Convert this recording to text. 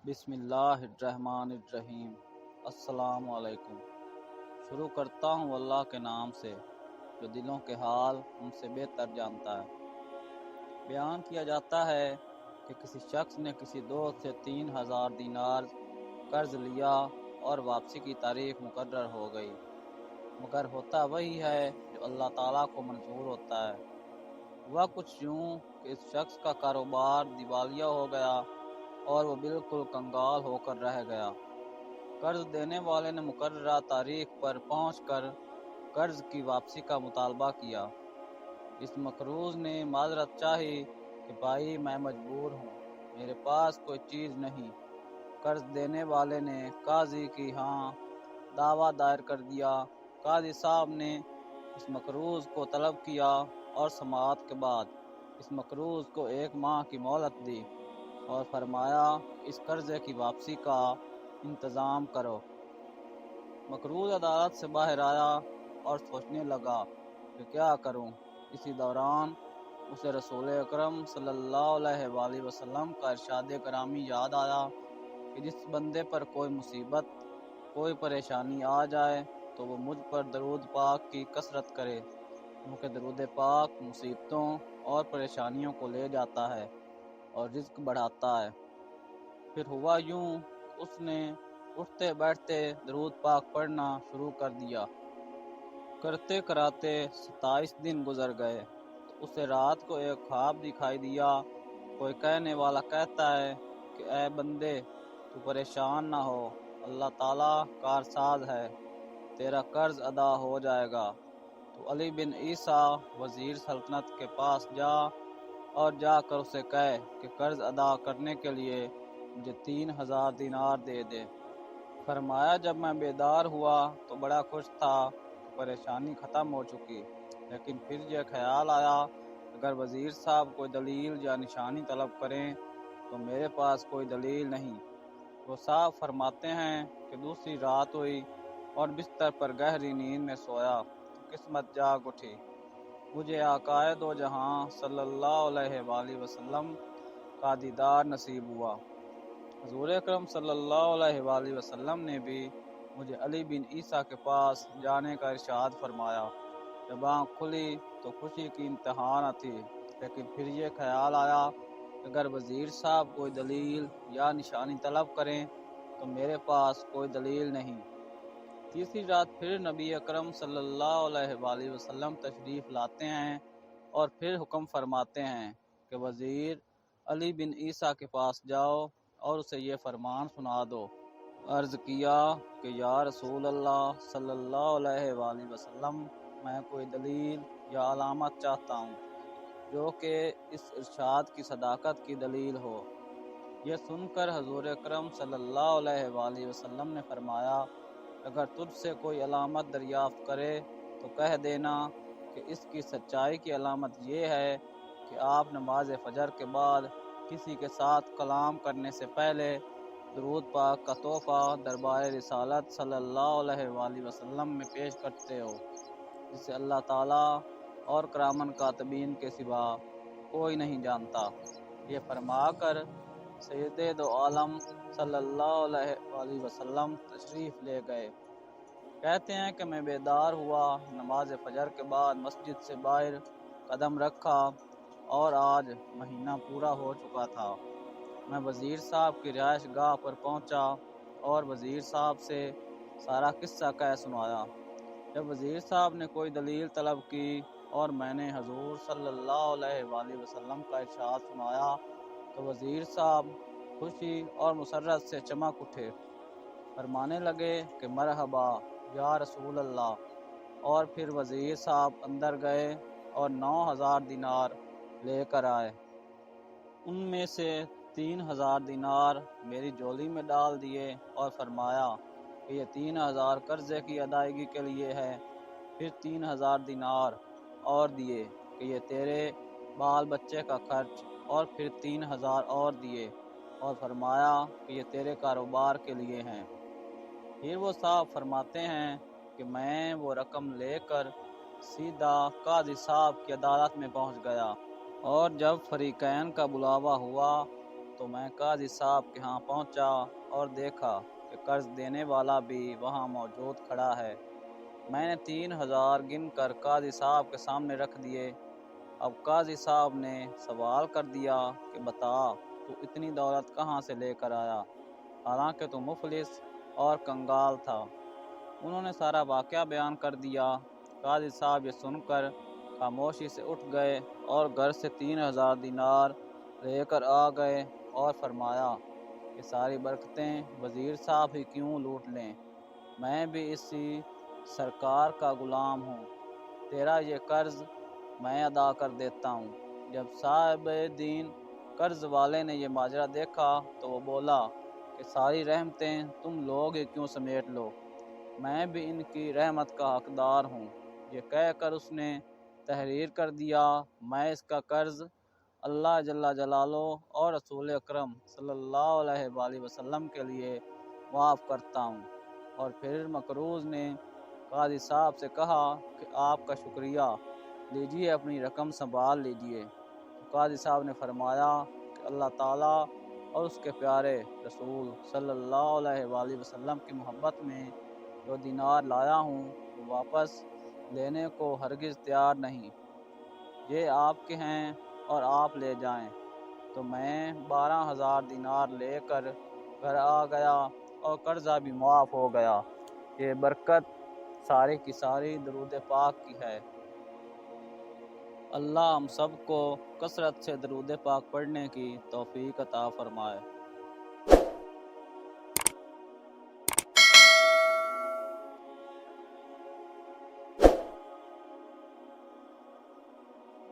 بسم اللہ الرحمن الرحیم۔ السلام علیکم۔ شروع کرتا ہوں اللہ کے نام سے جو دلوں کے حال ان سے بہتر جانتا ہے۔ بیان کیا جاتا ہے کہ کسی شخص نے کسی دوست سے 3000 دینار قرض لیا اور واپسی کی تاریخ مقرر ہو گئی، مگر ہوتا وہی ہے جو اللہ تعالیٰ کو منظور ہوتا ہے۔ ہوا کچھ یوں کہ اس شخص کا کاروبار دیوالیہ ہو گیا اور وہ بالکل کنگال ہو کر رہ گیا۔ قرض دینے والے نے مقررہ تاریخ پر پہنچ کر قرض کی واپسی کا مطالبہ کیا۔ اس مقروض نے معذرت چاہی کہ بھائی میں مجبور ہوں، میرے پاس کوئی چیز نہیں۔ قرض دینے والے نے قاضی کی ہاں دعویٰ دائر کر دیا۔ قاضی صاحب نے اس مقروض کو طلب کیا اور سماعت کے بعد اس مقروض کو 1 ماہ کی مہلت دی اور فرمایا اس قرضے کی واپسی کا انتظام کرو۔ مقروض عدالت سے باہر آیا اور سوچنے لگا کہ کیا کروں۔ اسی دوران اسے رسول اکرم صلی اللہ علیہ وآلہ وسلم کا ارشاد گرامی یاد آیا کہ جس بندے پر کوئی مصیبت، کوئی پریشانی آ جائے تو وہ مجھ پر درود پاک کی کثرت کرے، کیونکہ درود پاک مصیبتوں اور پریشانیوں کو لے جاتا ہے اور رزق بڑھاتا ہے۔ پھر ہوا یوں اس نے اٹھتے بیٹھتے درود پاک پڑھنا شروع کر دیا۔ کرتے کراتے 27 دن گزر گئے تو اسے رات کو ایک خواب دکھائی دیا۔ کوئی کہنے والا کہتا ہے کہ اے بندے تو پریشان نہ ہو، اللہ تعالیٰ کارساز ہے، تیرا قرض ادا ہو جائے گا۔ تو علی بن عیسیٰ وزیر سلطنت کے پاس جا اور جا کر اسے کہے کہ قرض ادا کرنے کے لیے مجھے 3000 دینار دے دے۔ فرمایا جب میں بیدار ہوا تو بڑا خوش تھا کہ پریشانی ختم ہو چکی، لیکن پھر یہ خیال آیا اگر وزیر صاحب کوئی دلیل یا نشانی طلب کریں تو میرے پاس کوئی دلیل نہیں۔ وہ صاحب فرماتے ہیں کہ دوسری رات ہوئی اور بستر پر گہری نیند میں سویا تو قسمت جاگ اٹھی، مجھے آقائے دو جہاں صلی اللہ علیہ وآلہ وسلم کا دیدار نصیب ہوا۔ حضور اکرم صلی اللہ علیہ وآلہ وسلم نے بھی مجھے علی بن عیسیٰ کے پاس جانے کا ارشاد فرمایا۔ جب آنکھ کھلی تو خوشی کی انتہا نہ تھی، لیکن پھر یہ خیال آیا کہ اگر وزیر صاحب کوئی دلیل یا نشانی طلب کریں تو میرے پاس کوئی دلیل نہیں۔ تیسری رات پھر نبی اکرم صلی اللہ علیہ وآلہ وسلم تشریف لاتے ہیں اور پھر حکم فرماتے ہیں کہ وزیر علی بن عیسیٰ کے پاس جاؤ اور اسے یہ فرمان سنا دو۔ عرض کیا کہ یا رسول اللہ صلی اللہ علیہ وآلہ وسلم، میں کوئی دلیل یا علامت چاہتا ہوں جو کہ اس ارشاد کی صداقت کی دلیل ہو۔ یہ سن کر حضور اکرم صلی اللہ علیہ وآلہ وسلم نے فرمایا اگر تجھ سے کوئی علامت دریافت کرے تو کہہ دینا کہ اس کی سچائی کی علامت یہ ہے کہ آپ نماز فجر کے بعد کسی کے ساتھ کلام کرنے سے پہلے درود پاک کا تحفہ دربار رسالت صلی اللہ علیہ وآلہ وسلم میں پیش کرتے ہو، جسے اللہ تعالیٰ اور کرامن کاتبین کے سوا کوئی نہیں جانتا۔ یہ فرما کر سید دو عالم صلی اللہ علیہ وآلہ وسلم تشریف لے گئے۔ کہتے ہیں کہ میں بیدار ہوا، نماز فجر کے بعد مسجد سے باہر قدم رکھا اور آج مہینہ پورا ہو چکا تھا۔ میں وزیر صاحب کی رہائش گاہ پر پہنچا اور وزیر صاحب سے سارا قصہ کہہ سنایا۔ جب وزیر صاحب نے کوئی دلیل طلب کی اور میں نے حضور صلی اللہ علیہ وآلہ وسلم کا ارشاد سنایا تو وزیر صاحب خوشی اور مسرت سے چمک اٹھے، فرمانے لگے کہ مرحبا یا رسول اللہ، اور پھر وزیر صاحب اندر گئے اور 9000 دینار لے کر آئے۔ ان میں سے 3000 دینار میری جولی میں ڈال دیے اور فرمایا کہ یہ 3000 قرضے کی ادائیگی کے لیے ہے، پھر 3000 دینار اور دیے کہ یہ تیرے بال بچے کا خرچ، اور پھر 3000 اور دیے اور فرمایا کہ یہ تیرے کاروبار کے لیے ہیں۔ پھر وہ صاحب فرماتے ہیں کہ میں وہ رقم لے کر سیدھا قاضی صاحب کی عدالت میں پہنچ گیا، اور جب فریقین کا بلاوا ہوا تو میں قاضی صاحب کے ہاں پہنچا اور دیکھا کہ قرض دینے والا بھی وہاں موجود کھڑا ہے۔ میں نے 3000 گن کر قاضی صاحب کے سامنے رکھ دیے۔ اب قاضی صاحب نے سوال کر دیا کہ بتا تو اتنی دولت کہاں سے لے کر آیا، حالانکہ تو مفلس اور کنگال تھا۔ انہوں نے سارا واقعہ بیان کر دیا۔ قاضی صاحب یہ سن کر خاموشی سے اٹھ گئے اور گھر سے 3000 دینار لے کر آ گئے اور فرمایا کہ ساری برکتیں وزیر صاحب ہی کیوں لوٹ لیں، میں بھی اسی سرکار کا غلام ہوں، تیرا یہ قرض میں ادا کر دیتا ہوں۔ جب صاحب دین قرض والے نے یہ ماجرا دیکھا تو وہ بولا کہ ساری رحمتیں تم لوگ ہی کیوں سمیٹ لو، میں بھی ان کی رحمت کا حقدار ہوں۔ یہ کہہ کر اس نے تحریر کر دیا، میں اس کا قرض اللہ جل جلالہ اور رسول اکرم صلی اللہ علیہ وآلہ وسلم کے لیے معاف کرتا ہوں۔ اور پھر مقروض نے قاضی صاحب سے کہا کہ آپ کا شکریہ، لیجئے اپنی رقم سنبھال لیجئے۔ تو قاضی صاحب نے فرمایا کہ اللہ تعالیٰ اور اس کے پیارے رسول صلی اللہ علیہ وآلہ وسلم کی محبت میں جو دینار لایا ہوں وہ واپس لینے کو ہرگز تیار نہیں، یہ آپ کے ہیں اور آپ لے جائیں۔ تو میں 12000 دینار لے کر گھر آ گیا اور قرضہ بھی معاف ہو گیا۔ یہ برکت ساری کی ساری درود پاک کی ہے۔ اللہ ہم سب کو کثرت سے درود پاک پڑھنے کی توفیق عطا فرمائے۔